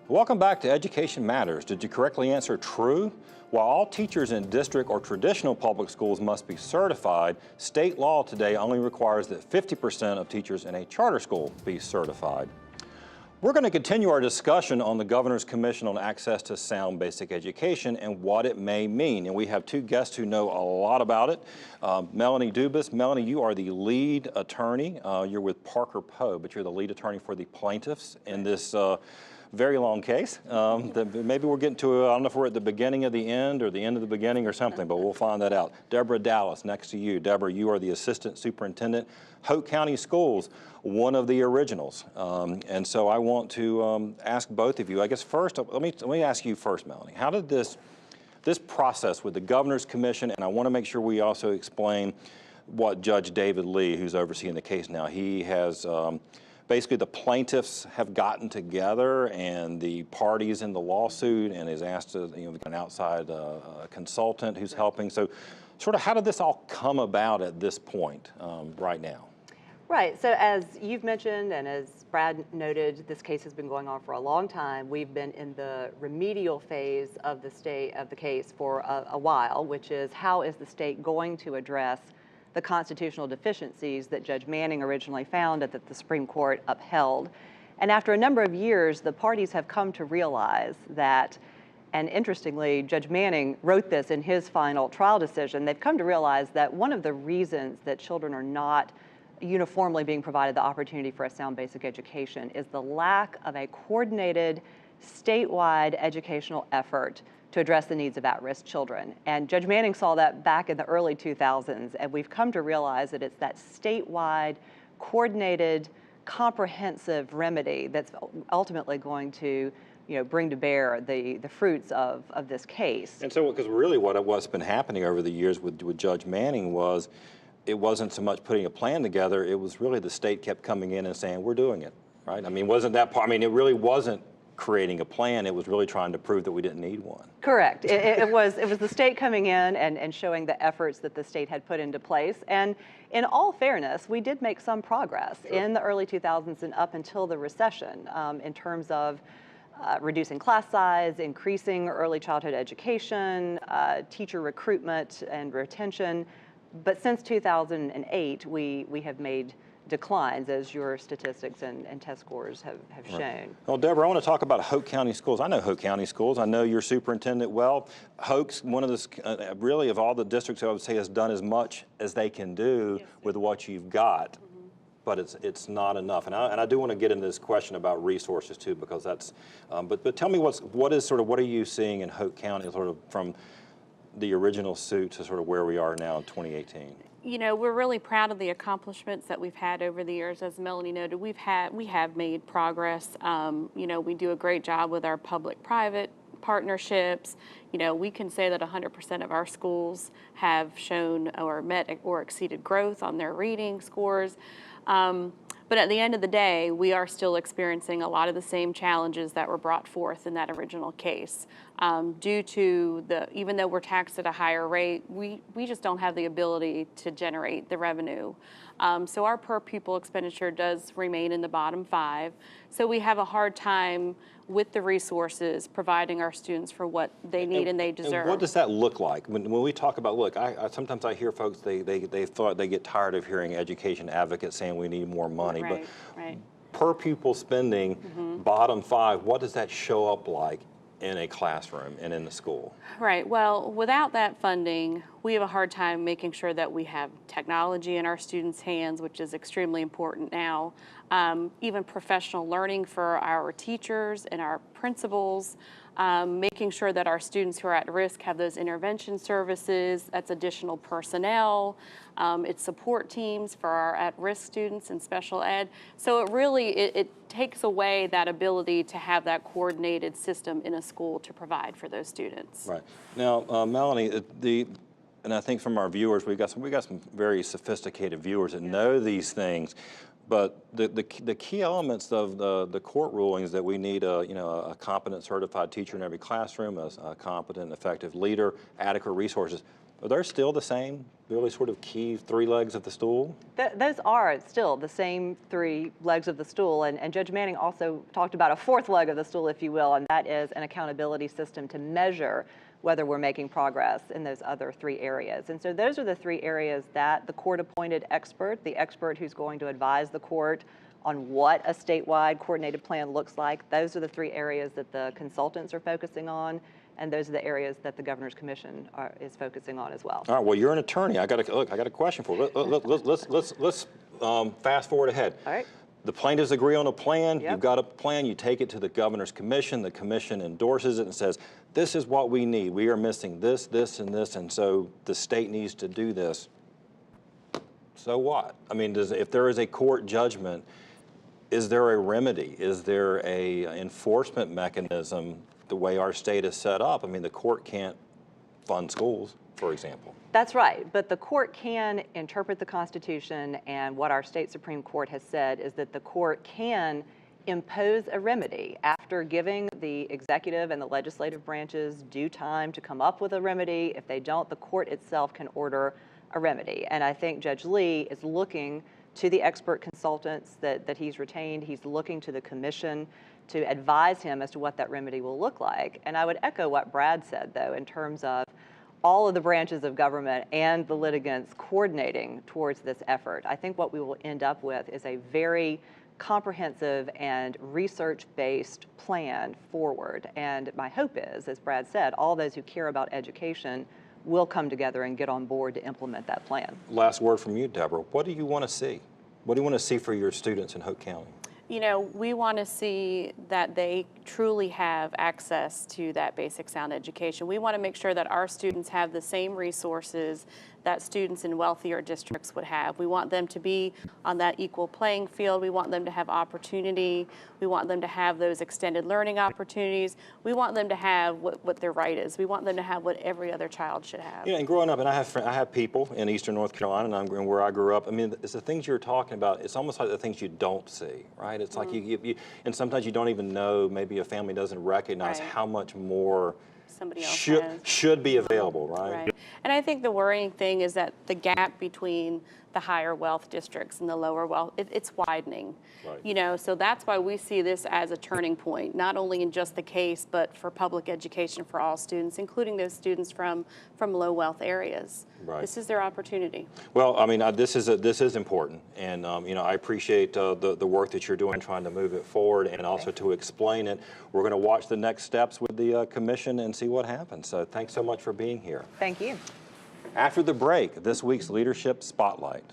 Welcome back to Education Matters. Did you correctly answer true? While all teachers in district or traditional public schools must be certified, state law today only requires that 50% of teachers in a charter school be certified. We're going to continue our discussion on the Governor's Commission on Access to Sound Basic Education and what it may mean. And we have two guests who know a lot about it. Melanie Dubis. Melanie, you are the lead attorney. You're with Parker Poe, but you're the lead attorney for the plaintiffs in this very long case. Maybe we're getting to, I don't know if we're at the beginning of the end or the end of the beginning or something, but we'll find that out. Debra Dowless, next to you. Debra, you are the Assistant Superintendent, Hoke County Schools, one of the originals. And so I want to ask both of you, I guess first, let me ask you first, Melanie. How did this process with the Governor's Commission, and I want to make sure we also explain what Judge David Lee, who's overseeing the case now, he has basically the plaintiffs have gotten together and the parties in the lawsuit and is asked to, an outside consultant who's helping. So sort of how did this all come about at this point right now? Right, so as you've mentioned and as Brad noted, this case has been going on for a long time. We've been in the remedial phase of the case for a while, which is how is the state going to address the constitutional deficiencies that Judge Manning originally found and that the Supreme Court upheld. And after a number of years, the parties have come to realize that, and interestingly, Judge Manning wrote this in his final trial decision, they've come to realize that one of the reasons that children are not uniformly being provided the opportunity for a sound basic education is the lack of a coordinated statewide educational effort to address the needs of at-risk children. And Judge Manning saw that back in the early 2000s, and we've come to realize that it's that statewide, coordinated, comprehensive remedy that's ultimately going to bring to bear the fruits of this case. And so, because really what's been happening over the years with Judge Manning was, it wasn't so much putting a plan together, it was really the state kept coming in and saying, we're doing it, right? I mean, wasn't that part, I mean, it really wasn't creating a plan, it was really trying to prove that we didn't need one. Correct. It was the state coming in and showing the efforts that the state had put into place. And in all fairness, we did make some progress in the early 2000s and up until the recession in terms of reducing class size, increasing early childhood education, teacher recruitment and retention. But since 2008, we have made declines, as your statistics and test scores have shown. Right. Well, Debra, I want to talk about Hoke County Schools. I know Hoke County Schools. I know your superintendent well. Hoke's one of the, really of all the districts, I would say, has done as much as they can do with what you've got. But it's not enough, and I do want to get into this question about resources too, because that's. But tell me what are you seeing in Hoke County, sort of from the original suit to sort of where we are now in 2018? We're really proud of the accomplishments that we've had over the years. As Melanie noted, we have made progress. We do a great job with our public-private partnerships. We can say that 100% of our schools have shown or met or exceeded growth on their reading scores. But at the end of the day, we are still experiencing a lot of the same challenges that were brought forth in that original case. Due to even though we're taxed at a higher rate, we just don't have the ability to generate the revenue. So our per pupil expenditure does remain in the bottom 5. So we have a hard time with the resources providing our students for what they need and they deserve. And what does that look like? When we talk about, look, sometimes I hear folks, they get tired of hearing education advocates saying we need more money, right, but right. Per pupil spending, bottom 5, what does that show up like in a classroom and in the school? Right, well, without that funding, we have a hard time making sure that we have technology in our students' hands, which is extremely important now. Even professional learning for our teachers and our principals, making sure that our students who are at risk have those intervention services, that's additional personnel, it's support teams for our at-risk students in special ed. So it really, it takes away that ability to have that coordinated system in a school to provide for those students. Right. Now, Melanie, and I think from our viewers, we got some very sophisticated viewers that know these things. But the key elements of the court rulings that we need a competent certified teacher in every classroom, a competent, effective leader, adequate resources. Are they still the same, really sort of key three legs of the stool? Those are still the same three legs of the stool, and Judge Manning also talked about a fourth leg of the stool, if you will, and that is an accountability system to measure whether we're making progress in those other three areas. And so those are the three areas that the court-appointed expert, the expert who's going to advise the court on what a statewide coordinated plan looks like, those are the three areas that the consultants are focusing on, and those are the areas that the Governor's Commission is focusing on as well. All right, well, you're an attorney. I got a question for you. Let's fast forward ahead. All right. The plaintiffs agree on a plan. Yep. You've got a plan. You take it to the Governor's Commission. The Commission endorses it and says, this is what we need. We are missing this, this, and this, and so the state needs to do this. So what? I mean, if there is a court judgment, is there a remedy? Is there a enforcement mechanism the way our state is set up? I mean, the court can't fund schools, for example. That's right, but the court can interpret the Constitution, and what our state Supreme Court has said is that the court can impose a remedy after giving the executive and the legislative branches due time to come up with a remedy. If they don't, the court itself can order a remedy. And I think Judge Lee is looking to the expert consultants that he's retained. He's looking to the commission to advise him as to what that remedy will look like. And I would echo what Brad said, though, in terms of all of the branches of government and the litigants coordinating towards this effort. I think what we will end up with is a very comprehensive and research-based plan forward. And my hope is, as Brad said, all those who care about education will come together and get on board to implement that plan. Last word from you, Debra. What do you want to see? What do you want to see for your students in Hoke County? You know, we want to see that they truly have access to that basic sound education. We want to make sure that our students have the same resources that students in wealthier districts would have. We want them to be on that equal playing field. We want them to have opportunity. We want them to have those extended learning opportunities. We want them to have what their right is. We want them to have what every other child should have. Yeah, and growing up, and I have people in Eastern North Carolina, and where I grew up. I mean, it's the things you're talking about. It's almost like the things you don't see, right? It's like you and sometimes you don't even know. Maybe a family doesn't recognize how much more somebody else should be available, right? And I think the worrying thing is that the gap between the higher wealth districts and the lower wealth, it's widening. Right. You know, so that's why we see this as a turning point, not only in just the case, but for public education for all students, including those students from low wealth areas. Right. This is their opportunity. Well, I mean, this is important, and you know, I appreciate the work that you're doing trying to move it forward and also to explain it. We're going to watch the next steps with the commission and see what happens. So thanks so much for being here. Thank you. After the break, this week's Leadership Spotlight.